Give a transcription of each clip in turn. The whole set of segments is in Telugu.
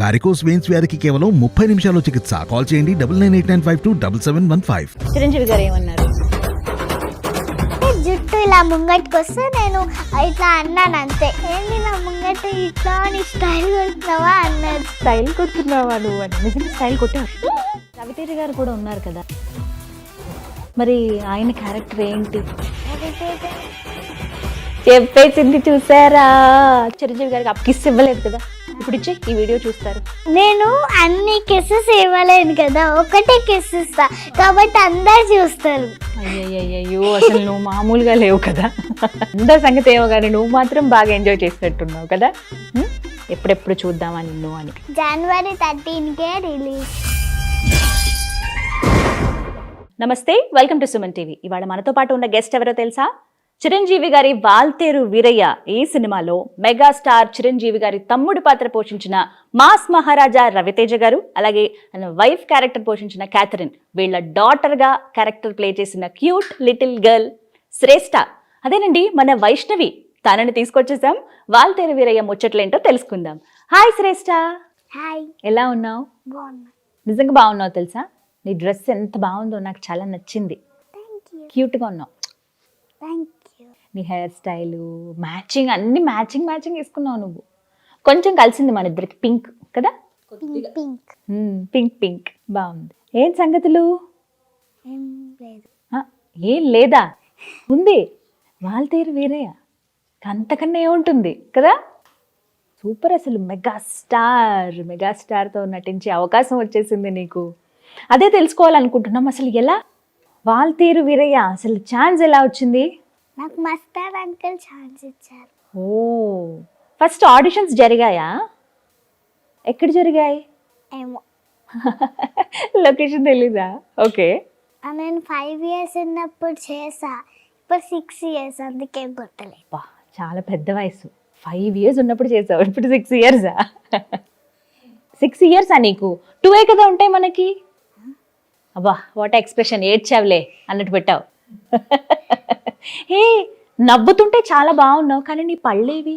వారికోస్ వెయిన్స్ వ్యాధికి కేవలం 30 నిమిషాల్లో చికిత్స. కాల్ చేయండి 9989527715. చిరంజీవి గారు ఏమన్నారు? జుట్టు ఇలా ముంగట్టుకు వస్తే నేను ఇట్లా అన్నాను అంతే. ఏంటి నా ముంగట్టు ఇట్లా అని స్టైల్ కొడుతున్నావా అన్నాడు. స్టైల్ కొడుతున్నావా నువ్వు అని? నిజంగా స్టైల్ కొట్టా. రవితేజ గారు కూడా ఉన్నారు కదా, మరి ఆయన క్యారెక్టర్ ఏంటి చెప్పేసింది చూసారా? చిరంజీవి గారికి అప్పుడు కిస్ ఇవ్వలేదు కదా, ఇప్పుడు ఇచ్చే ఈ వీడియో చూస్తారు. నేను అన్ని కిస్సెస్ ఇవ్వలేను కదా, ఒకటే కిస్ ఇస్తా కాబట్టి అందరు చూస్తారు. అయ్యయ్యో, అసలు నువ్వు మామూలుగా లేవు కదా. అందరి సంగతి ఏమో కానీ నువ్వు మాత్రం బాగా ఎంజాయ్ చేసినట్టున్నావు కదా. ఎప్పుడెప్పుడు చూద్దామా నిన్ను అని. జనవరి 13కే రిలీజ్. నమస్తే, వెల్కమ్ టు సుమన్ టీవీ. ఇవాళ మనతో పాటు ఉన్న గెస్ట్ ఎవరో తెలుసా? చిరంజీవి గారి వాల్తేరు వీరయ్య ఈ సినిమాలో మెగాస్టార్ చిరంజీవి గారి తమ్ముడి పాత్ర పోషించిన మాస్ మహారాజా రవితేజ గారు, అలాగే వైఫ్ క్యారెక్టర్ పోషించిన క్యాథరిన్, వీళ్ళ డాటర్గా క్యారెక్టర్ ప్లే చేసిన క్యూట్ లిటిల్ గర్ల్ శ్రేష్ఠ. అదేనండి మన వైష్ణవి, తనని తీసుకొచ్చేసాం. వాల్తేరు వీరయ్య ముచ్చట్లేంటో తెలుసుకుందాం. హాయ్ శ్రేష్ఠ. హాయ్. ఎలా ఉన్నావు? బాగున్నా. నిజంగా బాగున్నావు తెలుసా? నీ డ్రెస్ ఎంత బాగుందో, నాకు చాలా నచ్చింది. క్యూట్గా ఉన్నావు. నీ హెయిర్ స్టైలు మ్యాచింగ్, అన్ని మ్యాచింగ్ వేసుకున్నావు నువ్వు. కొంచెం కలిసింది మన ఇద్దరికి, పింక్ కదా, పింక్ బాగుంది. ఏం సంగతులు? ఏం లేదా? ఉంది. వాల్తేరు వీరయ్య అంతకన్నా ఏముంటుంది కదా. సూపర్. అసలు మెగాస్టార్తో నటించే అవకాశం వచ్చేసింది నీకు. అదే తెలుసుకోవాలనుకుంటున్నాం, అసలు ఎలా వాల్తేరు వీరయ్య అసలు ఛాన్స్ ఎలా వచ్చింది? నాకు మస్తార్ అంకుల్ ఛాన్స్ ఇచ్చారు. ఓ, ఫస్ట్ ఆడిషన్స్ జరిగాయా? ఎక్కడ జరిగాయి? ఏమో. లొకేషన్ తెలీదా? ఓకే. నేను 5 years ఉన్నప్పుడు చేసా, ఇప్పుడు 6 years, అందుకే గుర్తులేదు. చాలా పెద్ద వయసు. 5 years ఉన్నప్పుడు చేసావు, ఇప్పుడు 6 years. 6 years నీకు 2 కదా ఉంటాయి మనకి. అబ్బా, వాట్ ఎక్స్ప్రెషన్, ఏడ్చావులే అన్నట్టు పెట్టావు. హే, నవ్వుతుంటే చాలా బాగున్నావు, కానీ నీ పళ్ళేవి?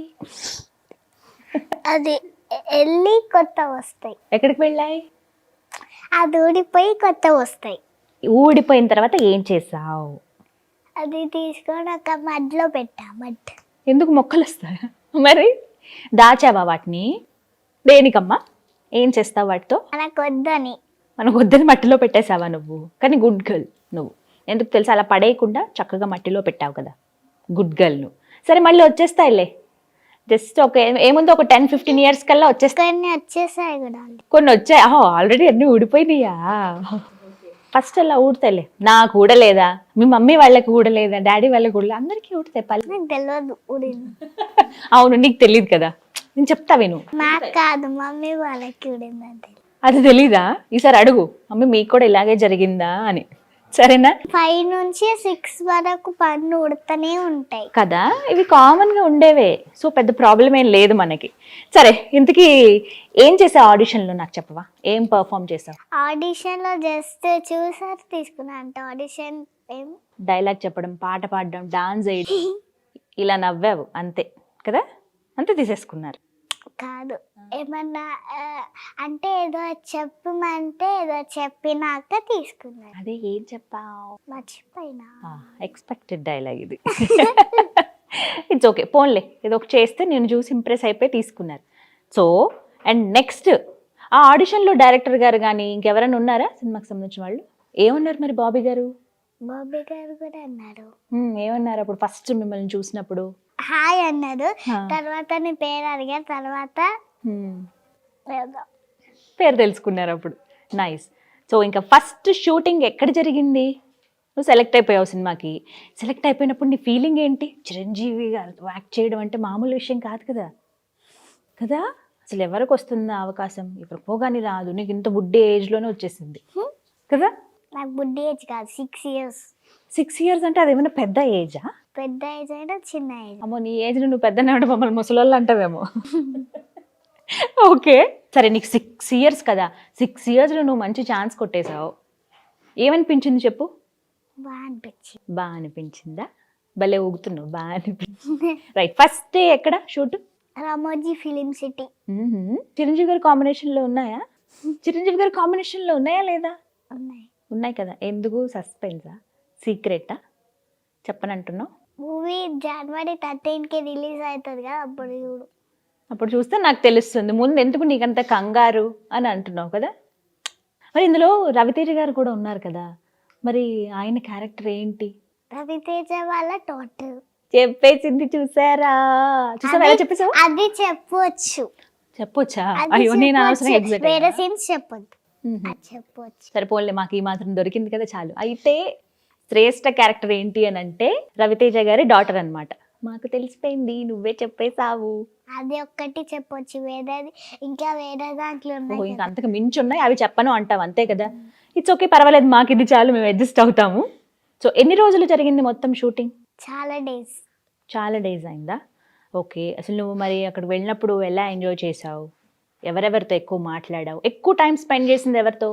అది వెళ్ళి కొత్త వస్తాయి. ఎక్కడికి వెళ్ళాయి? అది ఊడిపోయి కొత్త వస్తాయి. ఊడిపోయిన తర్వాత ఏం చేసావు? అది తీసుకొని ఒక మడ్లో పెట్టా. మడ్ ఎందుకు, మొక్కలు వస్తాయా? మరి దాచావా వాటిని? దేనికమ్మా? ఏం చేస్తావు వాటితో? మనకు వద్దని మట్టిలో పెట్టేసావా నువ్వు? కానీ గుడ్ గర్ల్ నువ్వు. ఎందుకు తెలుసా, అలా పడేయకుండా చక్కగా మట్టిలో పెట్టావు కదా, గుడ్ గర్ల్ నువ్వు. సరే, మళ్ళీ వచ్చేస్తాయిలే. జస్ట్ ఏముంది, ఒక 10-15 years కల్లా వచ్చేస్తాయి. వచ్చేసాయి కూడా, కొన్ని వచ్చాయి. ఆల్రెడీ అన్నీ ఊడిపోయినాయా? ఫస్ట్ అలా ఊడతాయిలే. నాకు ఊడలేదా? మీ మమ్మీ వాళ్ళకి ఊడలేదా? డాడీ వాళ్ళకి ఊడలేదు, అందరికీ ఊడతాయి పళ్ళు. నాకు తెలియదు. అవును, నీకు తెలియదు కదా, నేను చెప్తా విను. నాకు కాదు, మమ్మీ వాళ్ళకి ఊడిందంటే. అది తెలీదా? ఈసారి అడుగు, మమ్మీ మీకు కూడా ఇలాగే జరిగిందా అని. సరేనా? 5 నుంచి 6 వరకు పన్ను ఉడతనే ఉంటాయి కదా, ఇవి కామన్ గా ఉండేవే. సో పెద్ద ప్రాబ్లం ఏం లేదు మనకి. సరే, ఇంతకీ ఏం చేసావు ఆడిషన్లో, నాకు చెప్పవా? ఏం పర్ఫామ్ చేసావు? ఆడిషన్ లో జస్ట్ చూసారు, తీసుకున్నా అంట. ఆడిషన్ ఏం డైలాగ్ చెప్పడం, పాట పాడడం, డాన్స్ వేయడం, ఇలా నవ్వావు అంతే కదా, అంతే తీసేసుకున్నారు. కాదు, ఏమన్నా అంటే ఏదో చెప్పమంటే ఏదో చెప్పినాక తీసుకున్నారు. అదే, ఏం చెప్పావు? మర్చిపోయినా. ఎక్స్పెక్టెడ్ డైలాగ్ ఇది. ఇట్స్ ఓకే, పోన్లే, ఏదో ఒక చేస్తే నేను చూసి ఇంప్రెస్ అయిపోయి తీసుకున్నారు. సో అండ్ నెక్స్ట్ ఆ ఆడిషన్లో డైరెక్టర్ గారు కానీ ఇంకెవరైనా ఉన్నారా సినిమాకి సంబంధించిన వాళ్ళు? ఏమన్నారు మరి బాబీ గారు? బాబీ గారు కూడా అన్నారు. ఏమన్నారు అప్పుడు ఫస్ట్ మిమ్మల్ని చూసినప్పుడు? హాయ్ అన్నారు. తర్వాత నీ పేరు అడిగారు, తర్వాత పేరు తెలుసుకున్నారు అప్పుడు. నైస్. సో ఇంకా ఫస్ట్ షూటింగ్ ఎక్కడ జరిగింది? నువ్వు సెలెక్ట్ అయిపోయావు సినిమాకి. సెలెక్ట్ అయిపోయినప్పుడు నీ ఫీలింగ్ ఏంటి? చిరంజీవి గారు యాక్ట్ చేయడం అంటే మామూలు విషయం కాదు కదా కదా. అసలు ఎవరికి వస్తుందా అవకాశం? ఎవరికి పోగాని రాదు. నీకు ఇంత బుడ్డి ఏజ్లోనే వచ్చేసింది కదా. నాకు బుడ్డి ఏజ్ కాదు, 6 years. 6 years అంటే అదేమైనా పెద్ద ఏజా? పెద్ద ఏజ్ అయినా చిన్న ఏజ్. అమ్మో, నీ ఏజ్ నువ్వు పెద్దనే ఉంటే మమ్మల్ని ముసలోళ్ళు అంటావేమో. ఓకే, సరే, నీకు 6 years కదా, 6 yearsలో నువ్వు మంచి ఛాన్స్ కొట్టేశావు. ఏమనిపించింది చెప్పు? బాగా అనిపించిందా? భలే ఊగుతున్నావు, బాగా అనిపించింది. రైట్, ఫస్ట్ డే ఎక్కడ shoot? Ramoji film city. Chiranjeevi గారి కాంబినేషన్ లో ఉన్నాయా? చిరంజీవి గారి కాంబినేషన్ లో ఉన్నాయా లేదా? ఉన్నాయి. ఉన్నాయి కదా, ఎందుకు సస్పెన్సా, సీక్రెటా, చెప్పనంటున్నావు? మూవీ జనవరి 13కి రిలీజ్ అవుతుంది కదా, అప్పుడు చూడు. అప్పుడు చూస్తే నాకు తెలుస్తుంది. ముందు ఎందుకు నీకంత కంగారు అని అంటున్నావు కదా. మరి ఇందులో రవితేజ గారు కూడా ఉన్నారు కదా, మరి ఆయన క్యారెక్టర్ ఏంటి? రవితేజ వాళ్ళ టోటల్ చెప్పేసింది, చూసారా? చూసారా ఎలా చెప్పేసావు? అది చెప్పొచ్చు. చెప్పొచ్చా? అది అయ్యో నేను చెప్పొచ్చు. అనవసరంగా ఎగ్జైట్ వేరే సీన్స్ చెప్పొద్దు. అది చెప్పొచ్చు. సరే పోన్లే, మాకు ఈ మాత్రం దొరికింది కదా చాలు. అయితే శ్రేష్ఠ క్యారెక్టర్ ఏంటి అని అంటే రవితేజ గారి డాటర్ అన్నమాట. మాకు తెలిసిపోయింది, నువ్వే చెప్పేసావు. అది ఒక్కటి చెప్పొచ్చు, వేరేది ఇంకా వేరే దాంట్లో ఓహో, ఉన్నాయి ఇంకా అంతకు మించి ఉన్నాయి, అవి చెప్పను అంటావు అంతే కదా. ఇట్స్ ఓకే, పర్వాలేదు, మాకు ఇది చాలు, మేము అడ్జస్ట్ అవుతాము. సో ఎన్ని రోజులు జరిగింది మొత్తం షూటింగ్? చాలా డేస్. చాలా డేస్ అయిందా? ఓకే. అసలు నువ్వు మరి అక్కడికి వెళ్ళినప్పుడు ఎలా ఎంజాయ్ చేసావు? ఎవరెవరితో ఎక్కువ మాట్లాడావు? ఎక్కువ టైం స్పెండ్ చేసింది ఎవరితో?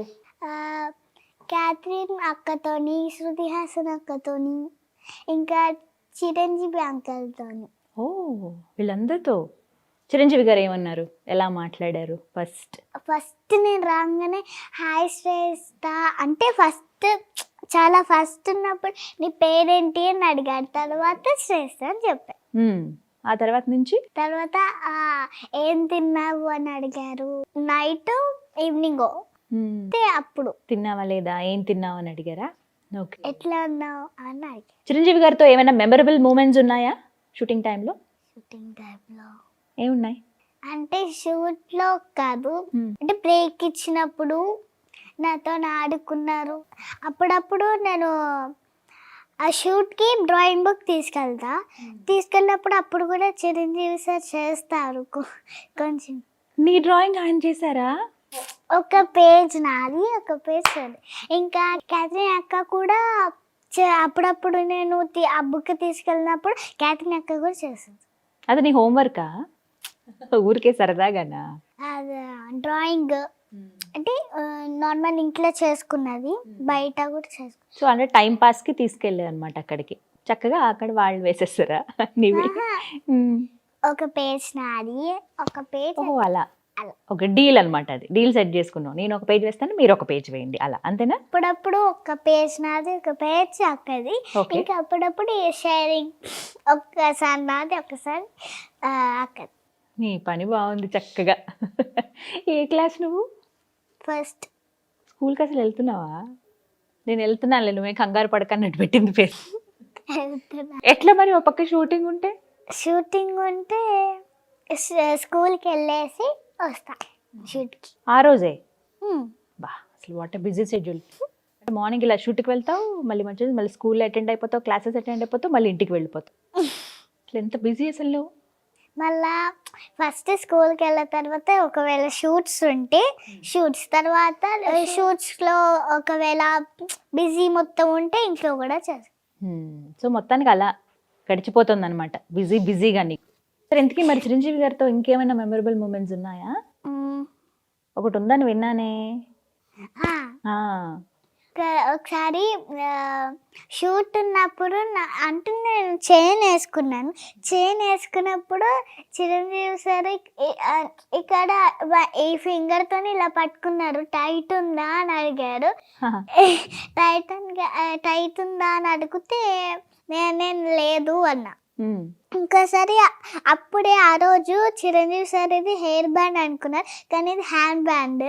క్యాథరిన్ అక్కతోని, శృతి హాసన్ అక్కతోని, ఇంకా చిరంజీవి అంకల్తోని. ఓ, వీళ్ళందరితో. చిరంజీవి గారు ఏమన్నారు, ఎలా మాట్లాడారు? ఫస్ట్ నేను రాగానే హాయ్ శ్రేష్ఠ అంటే చాలా ఫస్ట్ ఉన్నప్పుడు నీ పేరేంటి అని అడిగాడు. తర్వాత శ్రేష్ఠ అని చెప్పాను. ఆ తర్వాత నుంచి తర్వాత ఏం తిన్నావు అని అడిగారు. నైట్ ఈవినింగ్ అప్పుడు తిన్నావా లేదా, ఏం తిన్నావు అని అడిగారా? ఓకే. ఎట్లా ఉన్నావు అని అడిగారు. చిరంజీవి గారితో ఏమైనా మెమరబుల్ మూమెంట్స్ ఉన్నాయా షూటింగ్ టైంలో? షూటింగ్ టైంలో ఏమున్నాయి అంటే షూట్లో కాదు, అంటే బ్రేక్ ఇచ్చినప్పుడు నాతో ఆడుకున్నారు. అప్పుడప్పుడు నేను ఆ షూట్కి డ్రాయింగ్ బుక్ తీసుకెళ్ళినప్పుడు అప్పుడు కూడా చిరంజీవి సార్ చేస్తారు కొంచెం. నీ డ్రాయింగ్ ఆయన చేశారా? ఒక పేజ్ నాది, ఒక పేజ్ అది. ఇంకా క్యాథరిన్ అక్క కూడా అప్పుడప్పుడు నేను ఆ బుక్ తీసుకెళ్ళినప్పుడు క్యాథరిన్ అక్క కూడా చేస్తుంది. అది నీ హోంవర్కా, ఊరికే సరదాగానా? అది డ్రాయింగ్ అంటే నార్మల్ ఇంట్లో చేసుకున్నది, బయట కూడా చేసుకున్నది. సో అంటే టైం పాస్కి తీసుకెళ్ళారు అనమాట అక్కడికి, చక్కగా అక్కడ వాళ్ళు వేసేస్తారా నీవి? ఒక పేజ్ నాది, ఒక పేజ్ అలా ఒక డీల్ అనమాట. అది డీల్ సెట్ చేసుకున్నావు, నేను ఒక పేజ్ వేస్తాను, మీరు ఒక పేజ్ వేయండి, అలా అంతేనా? అప్పుడప్పుడు ఒక పేజ్ నాది, ఒక పేజ్ అక్కది. ఇంకా అప్పుడప్పుడు షేరింగ్, ఒక్కసారి నాది, ఒకసారి అక్కది. నీ పని బాగుంది చక్కగా. ఏ క్లాస్ నువ్వు? ఫస్ట్. స్కూల్కి అసలు వెళ్తున్నావా? నేను వెళ్తున్నానులే, నువ్వే కంగారు పడకన్నట్టు పెట్టింది పేరు. ఎట్లా మరి ఒక పక్క షూటింగ్ ఉంటే స్కూల్కి వెళ్ళేసి వస్తా షూట్కి ఆ రోజే. బా, అసలు వాట్ బిజీ షెడ్యూల్. మార్నింగ్ ఇలా షూట్కి వెళ్తావు, మళ్ళీ మంచిది, మళ్ళీ స్కూల్లో అటెండ్ అయిపోతావు, క్లాసెస్ అటెండ్ అయిపోతావు, మళ్ళీ ఇంటికి వెళ్ళిపోతావు. అసలు ఎంత బిజీ అసలు నువ్వు. మళ్ళా ఫస్ట్ స్కూల్కి వెళ్ళిన తర్వాత ఒకవేళ షూట్స్ ఉంటే తర్వాత షూట్స్లో ఒకవేళ బిజీ మొత్తం ఉంటే ఇంట్లో కూడా చేస్తాను. సో మొత్తానికి అలా గడిచిపోతుంది అనమాట, బిజీగా నీకు. సరే, ఇంతకీ మరి చిరంజీవి గారితో ఇంకేమైనా మెమరబుల్ మూమెంట్స్ ఉన్నాయా? ఒకటి ఉందని విన్నానే. ఒకసారి షూట్ ఉన్నప్పుడు అంటే నేను చైన్ వేసుకున్నప్పుడు చిరంజీవి సార్ ఇక్కడ ఈ ఫింగర్తో ఇలా పట్టుకున్నారు. టైట్ ఉందా అని అడిగారు. టైట్ ఉందా అని అడిగితే నేను లేదు అన్నా. ఇంకోసారి అప్పుడే ఆ రోజు చిరంజీవి సార్ ఇది హెయిర్ బ్యాండ్ అనుకున్నారు, కానీ ఇది హ్యాండ్ బ్యాండ్.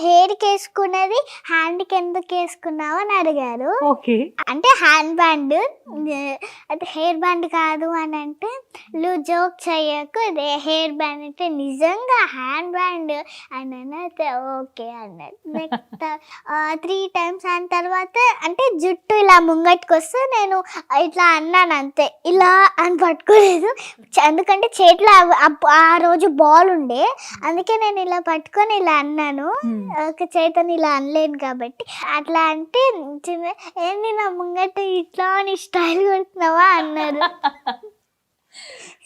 హెయిర్కి వేసుకున్నది హ్యాండ్కి ఎందుకు వేసుకున్నావు అని అడిగారు. అంటే హ్యాండ్ బ్యాండ్ అది హెయిర్ బ్యాండ్ కాదు అని అంటే, నువ్వు జోక్ చెయ్యకు, ఇది హెయిర్ బ్యాండ్ అంటే నిజంగా హ్యాండ్ బ్యాండ్ అని అయితే ఓకే అన్నారు. నెక్స్ట్ 3 times అయిన తర్వాత అంటే జుట్టు ఇలా ముంగట్టుకు వస్తే నేను ఇట్లా అన్నాను అంతే, ఇలా అని పట్టుకోలేదు. ఎందుకంటే చేతిలో ఆ రోజు బాల్ ఉండే, అందుకే నేను ఇలా పట్టుకొని ఇలా అన్నాను. ఒక చేతని ఇలా అనలేను కాబట్టి. అట్లా అంటే ఏంది నా ముంగట ఇట్లా అని స్టైల్ కొడుతున్నావా అన్నారు.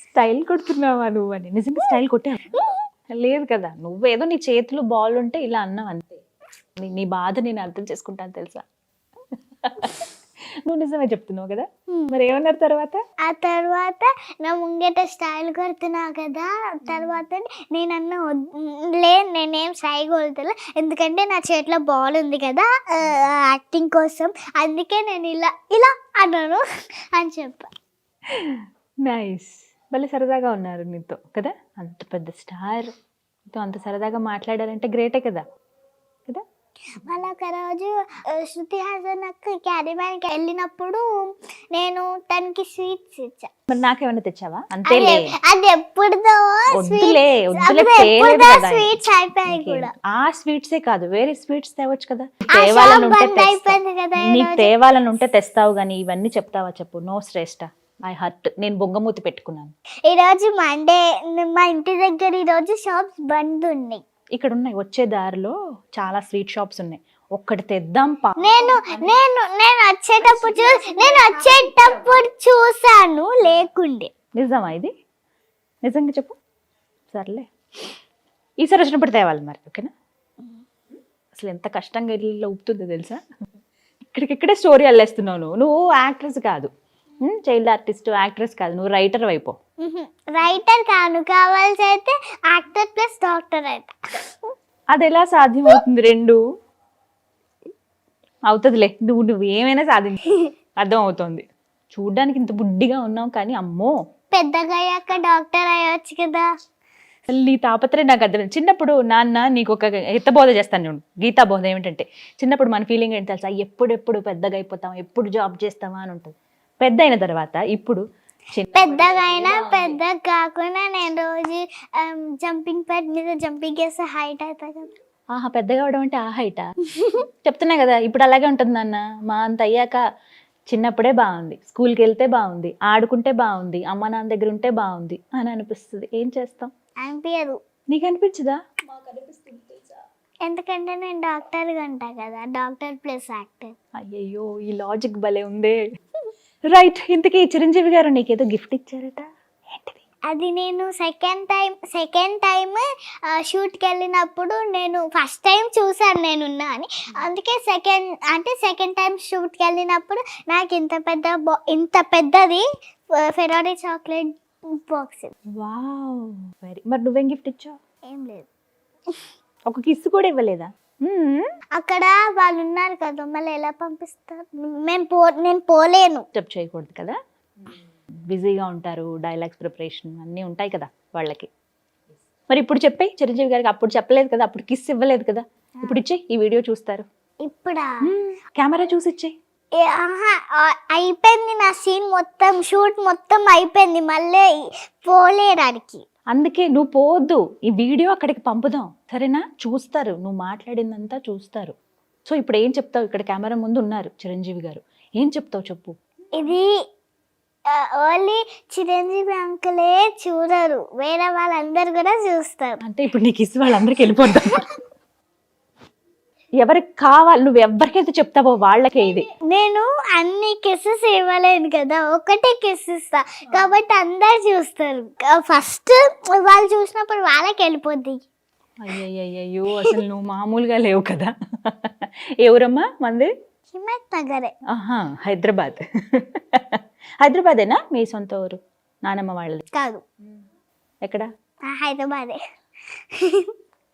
స్టైల్ కొడుతున్నావా నువ్వు అని? నిజంగా స్టైల్ కొట్టా లేదు కదా, నువ్వేదో నీ చేతిలో బాల్ ఉంటే ఇలా అన్నావు అంతే. నీ బాధ నేను అర్థం చేసుకుంటాను తెలుసా. నువ్వు నిజమే చెప్తున్నావు కదా. మరి ఏమన్నారు తర్వాత? ఆ తర్వాత నా ముంగట స్టైల్ కొడుతున్నావు కదా, తర్వాత నేనన్నా లేదు నేనేం స్టైల్ కొడుతున్నా, ఎందుకంటే నా చేతిలో బాల్ ఉంది కదా యాక్టింగ్ కోసం, అందుకే నేను ఇలా ఇలా అన్నాను అని చెప్పా. నైస్. భలే సరదాగా ఉన్నారు నీతో కదా, అంత పెద్ద స్టార్ అంత సరదాగా మాట్లాడారంటే గ్రేటే కదా కదా. మళ్ళీ ఒక రోజు శృతి హాసన్ అక్క క్యారీబ్యాన్కి వెళ్ళినప్పుడు నేను తనకి స్వీట్స్ ఇచ్చా. మరి నాకేమైనా తెచ్చావా? అంతేలే, అది ఎప్పుడుదో వద్దులే స్వీట్స్ అయిపోయాయి కూడా. ఆ స్వీట్సే కాదు వేరే స్వీట్స్ తేవచ్చు కదా. అయిపోయింది కదా. నీకు తేవాలని ఉంటే తెస్తావు కానీ ఇవన్నీ చెప్తావా చెప్పు. No Shreshta, I hurt. నేను బొంగమూతి పెట్టుకున్నాను. ఈరోజు మండే మా ఇంటి దగ్గర ఈరోజు షాప్స్ బంద్ ఉన్నాయి. ఇక్కడ ఉన్నాయి, వచ్చే దారిలో చాలా స్వీట్ షాప్స్ ఉన్నాయి, ఒక్కటి తెద్దాం. నేను నేను నేను వచ్చేటప్పుడు చూసాను లేకుండే. నిజమా ఇది? నిజంగా చెప్పు. సర్లే, ఈసారి వచ్చినప్పుడు తేవాలి మరి, ఓకేనా? అసలు ఎంత కష్టంగా ఇల్లు ఊపుతుందో తెలుసా. ఇక్కడికిక్కడే స్టోరీ అల్లేస్తున్నావు. నువ్వు యాక్ట్రెస్ కాదు, చైల్డ్ ఆర్టిస్ట్, యాక్ట్రెస్ కాదు, నువ్వు రైటర్ వైపు. రైటర్ కాను, కావాల్సి అయితే యాక్టర్ ప్లస్ డాక్టర్ అయితే. అది ఎలా సాధ్యం అవుతుంది? రెండు అవుతుందిలే, నువ్వు ఏమైనా సాధించు, అర్థం అవుతుంది. చూడ్డానికి ఇంత బుడ్డిగా ఉన్నావు కానీ అమ్మో పెద్దగా అయ్యాక డాక్టర్ అయ్యొచ్చు కదా. నీ తాపత్రయం నాకు అర్థం. చిన్నప్పుడు నాన్న నీకు ఒక హితబోధ చేస్తాను చూడు, గీతా బోధ. ఏమిటంటే చిన్నప్పుడు మన ఫీలింగ్ ఏంటి తెలుసా, ఎప్పుడెప్పుడు పెద్దగా అయిపోతాం, ఎప్పుడు జాబ్ చేస్తావా అని ఉంటుంది. పెద్ద అయిన తర్వాత ఇప్పుడు పెద్దగా అయినా పెద్ద కాకుండా నేను రోజు జంపింగ్ ప్యాడ్ మీద జంపింగ్ చేస్తే హైట్ అవుతా కదా. ఆహా, పెద్దగా అవడం అంటే ఆ హైటా? చెప్తున్నా కదా, ఇప్పుడు అలాగే ఉంటుంది నాన్న. మా అంత అయ్యాక చిన్నప్పుడే బాగుంది, స్కూల్కి వెళ్తే బాగుంది, ఆడుకుంటే బాగుంది, అమ్మ నాన్న దగ్గర ఉంటే బాగుంది అని అనిపిస్తుంది. ఏం చేస్తాం? అనిపించదు. నీకు అనిపించదా? ఎందుకంటే నేను డాక్టర్గా ఉంటా కదా, డాక్టర్ ప్లస్ యాక్టర్. అయ్యయ్యో, ఈ లాజిక్ భలే ఉందే. రైట్. ఇంతకీ చిరంజీవి గారు నీకేదో గిఫ్ట్ ఇచ్చారట, ఏంటిది? అది నేను సెకండ్ టైం షూట్కి వెళ్ళినప్పుడు నేను ఫస్ట్ టైం చూసాను నేనున్నా అని, అందుకే సెకండ్ టైం షూట్కి వెళ్ళినప్పుడు నాకు ఇంత పెద్దది ఫెరారీ చాక్లెట్ బాక్స్. వావ్, మరి నువ్వేం గిఫ్ట్ ఇచ్చావు? ఏం లేదు. ఒక కిస్ కూడా ఇవ్వలేదా? అక్కడ వాళ్ళు ఉన్నారు కదా, మళ్ళీ ఎలా పంపిస్తారు? నేను పోలేను. స్టెప్ చేయకూడదు కదా, బిజీగా ఉంటారు, డైలాగ్స్ ప్రిపరేషన్ అన్నీ ఉంటాయి కదా వాళ్ళకి. మరి ఇప్పుడు చెప్పే చిరంజీవి గారికి, అప్పుడు చెప్పలేదు కదా, అప్పుడు కిస్ ఇవ్వలేదు కదా, ఇప్పుడు ఇచ్చే. ఈ వీడియో చూస్తారు ఇప్పుడా? కెమెరా చూసి ఇచ్చే. అయిపోయింది నా సీన్ మొత్తం, షూట్ మొత్తం అయిపోయింది, మళ్ళీ పోలేడానికి. అందుకే నువ్వు పోవద్దు, ఈ వీడియో అక్కడికి పంపుదాం, సరేనా? చూస్తారు, నువ్వు మాట్లాడిందంతా చూస్తారు. సో ఇప్పుడు ఏం చెప్తావు? ఇక్కడ కెమెరా ముందు ఉన్నారు చిరంజీవి గారు, ఏం చెప్తావు చెప్పు. ఇది ఓన్లీ చిరంజీవి అంకులే చూడరు, వేరే వాళ్ళందరూ కూడా చూస్తారు. అంటే ఇప్పుడు నీకు ఇసి వాళ్ళందరికీ వెళ్ళిపోతాం. ఎవరికి కావాలి, నువ్వు ఎవరికైతే చెప్తావో వాళ్ళకే ఇది. నేను అన్ని కిస్సెస్ ఇవ్వలేను కదా, ఒకటే కిస్ ఇస్తా కాబట్టి అందరు చూస్తారు. ఫస్ట్ వాళ్ళు చూసినప్పుడు వాళ్ళకి వెళ్ళిపోద్ది. అయ్యయ్యో, అసలు నువ్వు మామూలుగా లేవు కదా. ఎవరమ్మా మంది? హిమ్మత్ నగరే. ఆహా, హైదరాబాద్. హైదరాబాదేనా మీ సొంత ఊరు? నానమ్మ వాళ్ళది కాదు. ఎక్కడ? హైదరాబాదే.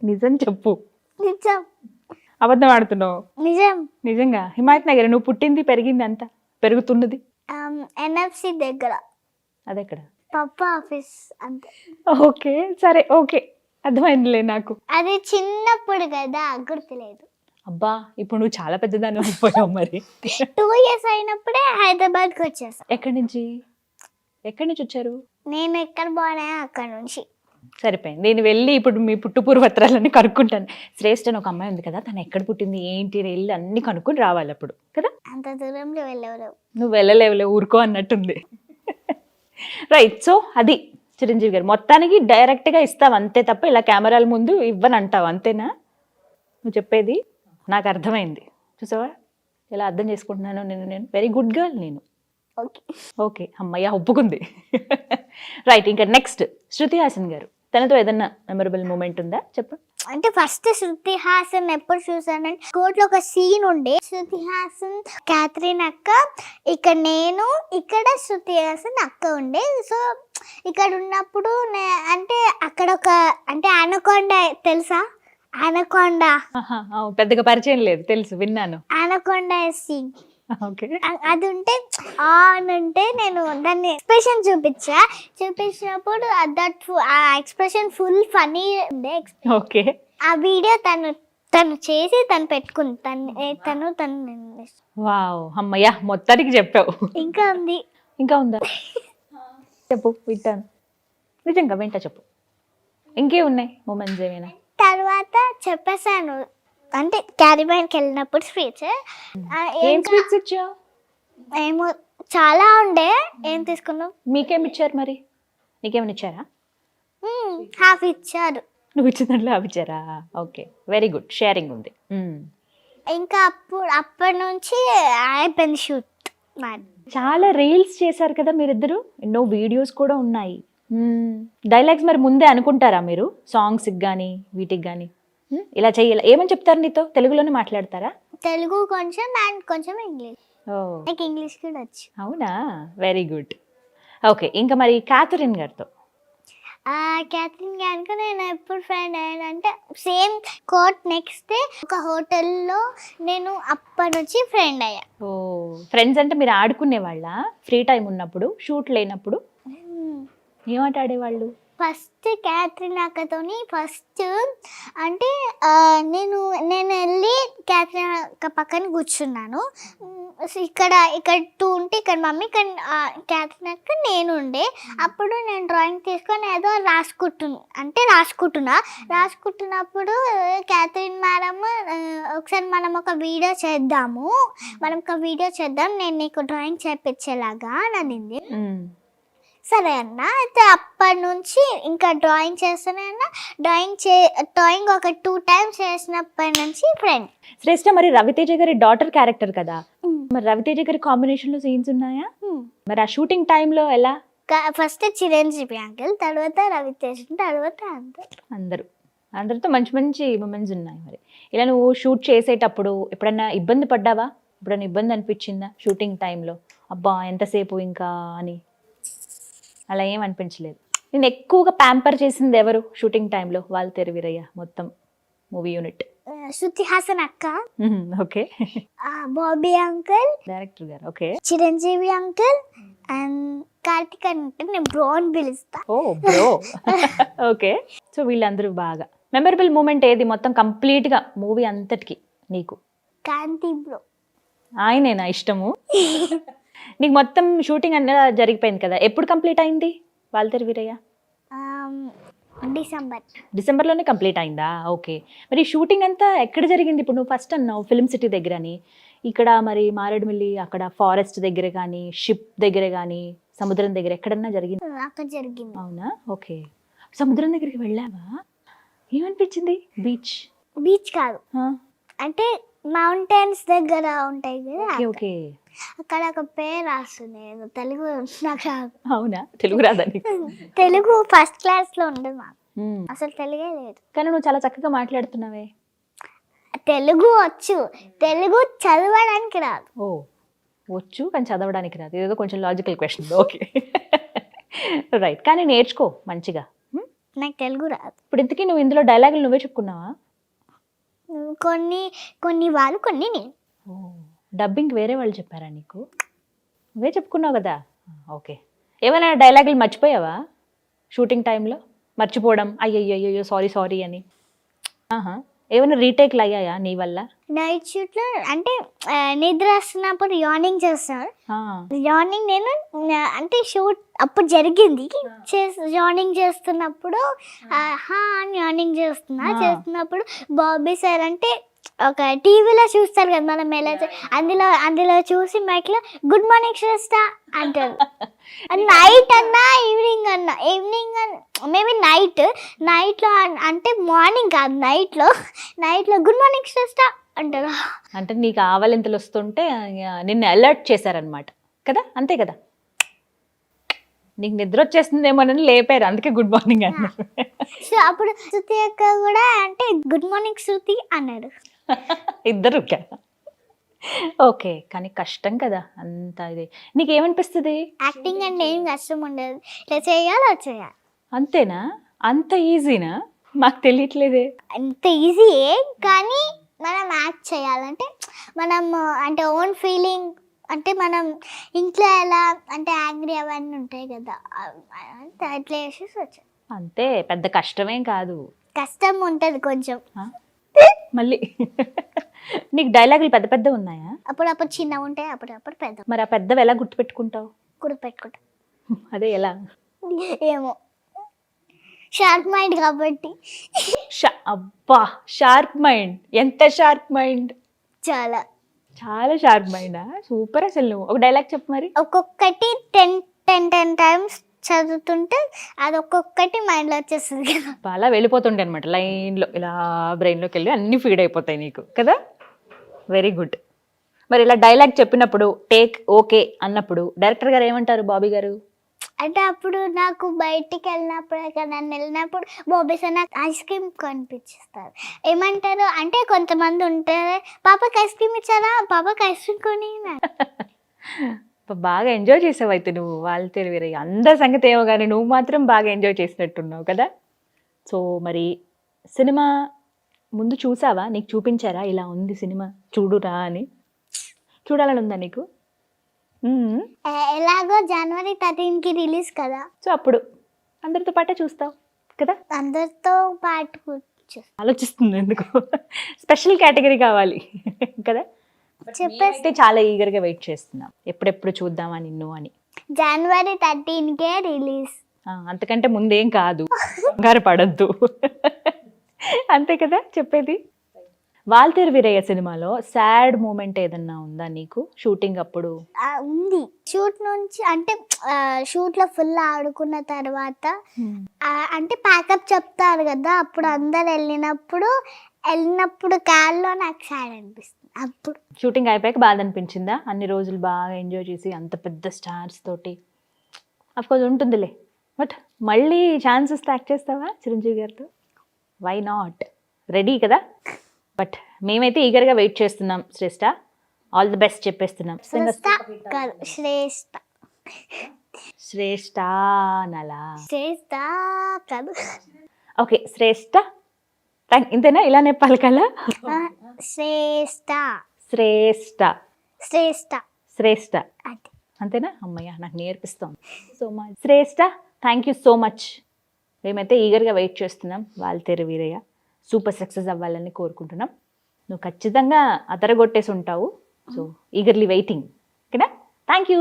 నిజం చెప్పు. నిజం. అబద్ధం ఆడుతున్నావు? నిజం. నిజంగా? హిమాయత్ నగర్ నువ్వు పుట్టింది పెరిగింది అంతా పెరుగుతున్నది? ఎన్ఎఫ్సి దగ్గర. అదెక్కడ? పప్ప ఆఫీస్ అంతే. ఓకే, సరే, ఓకే, అర్థమైందిలే నాకు. అది చిన్నప్పుడు కదా, గుర్తులేదు. అబ్బా, ఇప్పుడు నువ్వు చాలా పెద్దదాన్ని అయిపోయావు. మరి 2 years అయినప్పుడే హైదరాబాద్కి వచ్చేసా. ఎక్కడి నుంచి వచ్చారు? నేను ఎక్కడ బాగా అక్కడ నుంచి. సరిపోయింది, నేను వెళ్ళి ఇప్పుడు మీ పుట్టుపూర్వత్రాలన్నీ కనుక్కుంటాను. శ్రేష్ఠ అని ఒక అమ్మాయి ఉంది కదా, తను ఎక్కడ పుట్టింది ఏంటి వెళ్ళి అన్ని కనుక్కొని రావాలి అప్పుడు కదా. అంత దూరంలో వెళ్ళలేవు. నువ్వు వెళ్ళలేవులే, ఊరుకో అన్నట్టుంది. రైట్. సో అది చిరంజీవి గారు, మొత్తానికి డైరెక్ట్గా ఇస్తావు అంతే తప్ప ఇలా కెమెరాల ముందు ఇవ్వని అంటావు, అంతేనా నువ్వు చెప్పేది? నాకు అర్థమైంది. చూసావా ఎలా అర్థం చేసుకుంటున్నాను నేను. వెరీ గుడ్ గర్ల్ నేను. ఓకే, అమ్మయ్య ఒప్పుకుంది. రైట్. ఇంకా నెక్స్ట్ శృతి హాసన్ గారు, తనతో ఏదన్నా మెమరబుల్ మూమెంట్ ఉందా చెప్పు. అంటే ఫస్ట్ శృతి హాసన్ ఎప్పుడు చూసానంటే కోర్టులో ఒక సీన్ ఉండే, శృతి హాసన్ క్యాథరిన్ అక్క, ఇక్కడ నేను, ఇక్కడ శృతి హాసన్ అక్క ఉండే. సో ఇక్కడ ఉన్నప్పుడు అంటే అక్కడ ఒక అంటే అనకొండ తెలుసా, అనకొండ పెద్దగా పరిచయం లేదు, తెలుసు, విన్నాను. అనకొండ సీన్ ఓకే, అది ఉంటే అని ఉంటే నేను దాన్ని ఎక్స్ప్రెషన్ చూపించినప్పుడు దట్ ఆ ఎక్స్ప్రెషన్ ఫుల్ ఫనీ ఉండే. ఓకే, ఆ వీడియో తను చేసి తను పెట్టుకుంది, తను వావ్, అమ్మయ్యా మొత్తానికి చెప్పావు. ఇంకా ఉంది, ఇంకా ఉందా? చెప్పు, వింటాను, నిజంగా వింటా, చెప్పు. ఇంకే ఉన్నాయి మూమెంట్స్ ఏమైనా? తర్వాత చెప్పేసాను అంటే క్యారీబ్యాన్కి వెళ్ళినప్పుడు స్వీట్స్ ఏం స్వీట్స్ ఇచ్చావు? ఏమో చాలా ఉండే, ఏం తీసుకున్నావు? మీకేమి ఇచ్చారు మరి? నీకేమైనా ఇచ్చారా? హాఫ్ ఇచ్చారు. నువ్వు ఇచ్చిన దాంట్లో హాఫ్ ఇచ్చారా? ఓకే, వెరీ గుడ్, షేరింగ్ ఉంది. ఇంకా అప్పటి నుంచి అయిపోయింది షూట్. చాలా రీల్స్ చేశారు కదా మీరిద్దరు, ఎన్నో వీడియోస్ కూడా ఉన్నాయి. డైలాగ్స్ మరి ముందే అనుకుంటారా మీరు, సాంగ్స్కి కానీ వీటికి కానీ? ఇలా చెయ్యాలి ఏమని చెప్తారు నీతో? తెలుగులోనే మాట్లాడతారా? తెలుగు కొంచెం అండ్ కొంచెం ఇంగ్లీష్. నాకు ఇంగ్లీష్ కూడా వచ్చు. అవునా, వెరీ గుడ్. ఓకే, ఇంకా మరి క్యాథరిన్ గారితో? క్యాథరిన్ గారికి నేను ఎప్పుడు ఫ్రెండ్ అయ్యానంటే సేమ్ కోర్ట్ నెక్స్ట్ డే ఒక హోటల్లో నేను అప్పటి నుంచి ఫ్రెండ్ అయ్యా. ఓ, ఫ్రెండ్స్ అంటే మీరు ఆడుకునే వాళ్ళ ఫ్రీ టైం ఉన్నప్పుడు, షూట్ లేనప్పుడు ఏమాట ఆడేవాళ్ళు? ఫస్ట్ క్యాథరిన్ అక్కతోని ఫస్ట్ అంటే నేను వెళ్ళి క్యాథరిన్ అక్క పక్కన కూర్చున్నాను. ఇక్కడ 2 ఉంటే ఇక్కడ మమ్మీ, ఇక్కడ క్యాథరిన్ అక్క నేను ఉండే. అప్పుడు నేను డ్రాయింగ్ తీసుకొని ఏదో రాసుకుంటున్నప్పుడు క్యాథరిన్ మేడం ఒకసారి మనం ఒక వీడియో చేద్దాం, నేను నీకు డ్రాయింగ్ చేయించేలాగా అని అనింది. సరే అన్న, అయితే అప్పటి నుంచి ఇంకా డ్రాయింగ్ చేస్తూనే అన్న. డ్రాయింగ్ ఒక 2 times చేసినప్పటి నుంచి ఫ్రెండ్. శ్రేష్ఠ, మరి రవితేజ గారి డాటర్ క్యారెక్టర్ కదా, మరి రవితేజ గారి కాంబినేషన్ లో సీన్స్ ఉన్నాయా? మరి ఆ షూటింగ్ టైంలో ఎలా? ఫస్ట్ చిరంజీవి అంకుల్, తర్వాత రవితేజ, తర్వాత అందరితో మంచి మంచి మూమెంట్స్ ఉన్నాయి. మరి ఇలా నువ్వు షూట్ చేసేటప్పుడు ఎప్పుడన్నా ఇబ్బంది పడ్డావా? ఎప్పుడన్నా ఇబ్బంది అనిపించిందా షూటింగ్ టైంలో? అబ్బా ఎంతసేపు ఇంకా అని అలా ఏం అనిపించలేదు? నేను ఎక్కువగా ప్యాంపర్ చేసింది ఎవరు షూటింగ్ టైంలో? వాల్తేరు వీరయ్య మొత్తం మూవీ యూనిట్. శృతి హాసన్ అక్క, ఓకే, బాబీ అంకుల్ డైరెక్టర్ గారు, okay, Chiranjeevi uncle and Karthik అంటే నేను బ్రో అని పిలుస్తా. ఓ బ్రో, ఓకే. సో వీళ్ళందరూ బాగా మెమరబుల్ మూమెంట్ ఏది మొత్తం కంప్లీట్ గా మూవీ అంతటికి నీకు? కాంతి బ్రో, ఆయనేనా ఇష్టము? నీకు మొత్తం షూటింగ్ అన్నీ జరిగిపోయింది కదా, ఎప్పుడు కంప్లీట్ అయింది వాల్తేరు వీరయ్య? డిసెంబర్లోనే కంప్లీట్ అయిందా? ఓకే. మరి షూటింగ్ అంతా ఎక్కడ జరిగింది? ఇప్పుడు నువ్వు ఫస్ట్ అన్నావు ఫిల్మ్ సిటీ దగ్గర అని, ఇక్కడ మరి మారేడుమిల్లి అక్కడ ఫారెస్ట్ దగ్గర కానీ, షిప్ దగ్గర కానీ, సముద్రం దగ్గర ఎక్కడన్నా జరిగింది? అక్కడ జరిగింది. అవునా, ఓకే. సముద్రం దగ్గరికి వెళ్ళావా? ఏమనిపించింది? బీచ్ కాదు, అంటే మౌంటైన్స్ దగ్గర ఉంటాయి కదా. ఓకే, అక్కడ ఒక పేరు రాస్తుంది, తెలుగు నాకు రాదు. అవునా, తెలుగు రాదా? తెలుగు ఫస్ట్ క్లాస్ లో ఉండదు మాకు, అసలు తెలుగే లేదు. కానీ నువ్వు చాలా చక్కగా మాట్లాడుతున్నావే. తెలుగు వచ్చు, తెలుగు చదవడానికి రాదు. ఓ, వచ్చు కానీ చదవడానికి రాదు, ఏదో కొంచెం లాజికల్ క్వశ్చన్. Okay, right. కానీ నేర్చుకో మంచిగా. నాకు తెలుగు రాదు. ఇప్పుడు ఇంతకీ నువ్వు ఇందులో డైలాగులు నువ్వే చెప్పుకున్నావా? కొన్ని వాళ్ళు, కొన్ని నేను. డబ్బింగ్ వేరే వాళ్ళు చెప్పారా నీకు? నువ్వే చెప్పుకున్నావు కదా. ఓకే. ఏమైనా డైలాగులు మర్చిపోయావా షూటింగ్ టైంలో? మర్చిపోవడం, అయ్యయ్యో సారీ అని ఏమైనా రీటేక్లు అయ్యాయా నీ వల్ల? నైట్ షూట్లో అంటే నిద్ర వస్తున్నప్పుడు యార్నింగ్ చేస్తారు. యార్నింగ్ నేను అంటే షూట్ అప్పుడు జరిగింది, యార్నింగ్ చేస్తున్నప్పుడు యార్నింగ్ చేస్తున్నప్పుడు బాబీ సార్ అంటే ఒక టీవీలో చూస్తారు కదా మనం ఎలా, అందులో చూసి మైక్లో గుడ్ మార్నింగ్ శ్రేష్ఠ అంటారు. నైట్ అన్నా ఈవినింగ్ అన్నా, మేబీ నైట్లో అంటే మార్నింగ్ కాదు, నైట్లో గుడ్ మార్నింగ్ శ్రేష్ఠ అంటారు. అంటే నీకు ఆవలింతలు వస్తుంటే నిన్ను అలర్ట్ చేశారనమాట కదా, అంతే కదా? నీకు నిద్ర వచ్చేస్తుందేమోనని లేపారు, అందుకే గుడ్ మార్నింగ్ అన్నారు. సో అప్పుడు శృతి అక్క కూడా అంటే గుడ్ మార్నింగ్ శృతి అన్నాడు. ఇద్దరు ఓకే. కానీ కష్టం కదా అంత ఇది. నీకేమనిపిస్తుంది? యాక్టింగ్ అంటే ఏం కష్టం ఉండదు, ఇట్లా చేయాలి చేయాలి అంతేనా? అంత ఈజీనా? మాకు తెలియట్లేదే. అంత ఈజీయే, కానీ మనం యాక్ట్ చేయాలంటే మనం అంటే ఓన్ ఫీలింగ్, అంటే మనం ఇంట్లో ఎలా అంటే యాంగ్రీ అవన్నీ ఉంటాయి కదా, అట్లా వేసేసి వచ్చాయి. అంతే, పెద్ద కష్టమేం కాదు. కష్టం ఉంటుంది కొంచెం. మళ్ళీ నీకు డైలాగులు పెద్ద పెద్ద ఉన్నాయా? అప్పుడప్పుడు చిన్నగా ఉంటాయి, అప్పుడప్పుడు పెద్ద. మరి ఆ పెద్దవి ఎలా గుర్తుపెట్టుకుంటావు? గుర్తుపెట్టుకుంటా. అదే ఎలా? ఏమో, షార్ప్ మైండ్ కాబట్టి. అబ్బా, షార్ప్ మైండ్! ఎంత షార్ప్ మైండ్! చాలా చాలా షార్ప్ మైండా? సూపర్. అసలు నువ్వు ఒక డైలాగ్ చెప్పు మరి. ఒక్కొక్కటి 10 టైమ్స్ చదువుతుంటే అది ఒక్కొక్కటి మైండ్లో వచ్చేస్తుంది కదా. అలా వెళ్ళిపోతుండే అనమాట లైన్లో, ఇలా బ్రెయిన్లోకి వెళ్ళి అన్నీ ఫీడ్ అయిపోతాయి నీకు కదా. Very good. మరి ఇలా డైలాగ్ చెప్పినప్పుడు టేక్ ఓకే అన్నప్పుడు డైరెక్టర్ గారు ఏమంటారు, బాబీ గారు? అంటే అప్పుడు నాకు బయటికి వెళ్ళినప్పుడు, నన్ను వెళ్ళినప్పుడు బాబీ సార్ నాకు ఐస్ క్రీమ్ కొనిపించిస్తారు. ఏమంటారు అంటే కొంతమంది ఉంటారు, పాపకి ఐస్ క్రీమ్ ఇచ్చారా, పాపకి ఐస్ క్రీమ్ కొని. బాగా ఎంజాయ్ చేసావు అయితే నువ్వు వాల్తేరు వీరయ్య. అందరి సంగతి ఏమో కానీ నువ్వు మాత్రం బాగా ఎంజాయ్ చేసినట్టున్నావు కదా. సో మరి సినిమా ముందు చూసావా? నీకు చూపించారా ఇలా ఉంది సినిమా చూడురా అని? చూడాలని ఉందా నీకు? ఎలాగో January 13కి రిలీజ్ కదా, సో అప్పుడు అందరితో పాటే చూస్తావు కదా. అందరితో పాటు ఆలోచిస్తుంది ఎందుకు, స్పెషల్ కేటగిరీ కావాలి కదా. చెప్పేస్తే చాలా ఈగర్గా వెయిట్ చేస్తున్నాం, ఎప్పుడెప్పుడు చూద్దామా నిన్ను అని. January 13కే రిలీజ్, అంతకంటే ముందేం కాదు, కంగారు పడద్దు. అంతే కదా చెప్పేది. వాల్తేరు వీరయ్య సినిమాలో సాడ్ మూమెంట్ ఏదన్నా ఉందా నీకు షూటింగ్ అప్పుడు? ఉంది. షూట్ నుంచి అంటే షూట్లో ఫుల్ ఆడుకున్న తర్వాత అంటే ప్యాకప్ చెప్తారు కదా, అప్పుడు అందరు వెళ్ళినప్పుడు కాల్లో నాకు సాడ్ అనిపిస్తుంది. అప్పుడు షూటింగ్ అయిపోయాక బాధ అనిపించిందా? అన్ని రోజులు బాగా ఎంజాయ్ చేసి అంత పెద్ద స్టార్స్ తోటి అఫ్కోర్స్ ఉంటుందిలే, బట్ మళ్ళీ ఛాన్స్ ఇస్తే యాక్ట్ చేస్తావా చిరంజీవి గారితో? Why not? రెడీ కదా. బట్ మేమైతే ఈగర్గా వెయిట్ చేస్తున్నాం. శ్రేష్ఠ, ఆల్ ది బెస్ట్ చెప్పేస్తున్నాం. శ్రేష్ఠ నలా ఓకే. శ్రేష్ఠ ఇంతేనా? ఇలానే పలకాలా? శ్రేష్ఠ శ్రేష్ఠ శ్రేష్ఠ శ్రేష్ఠ అంతేనా? అమ్మయ్య, నాకు నేర్పిస్తాం. So much Shreshta, thank you so much. మేమైతే ఈగర్గా వెయిట్ చేస్తున్నాం. వాల్తేరు వీరయ్య సూపర్ సక్సెస్ అవ్వాలని కోరుకుంటున్నాం. నువ్వు ఖచ్చితంగా అదరగొట్టేసి ఉంటావు. So eagerly waiting. ఓకేనా? Thank you.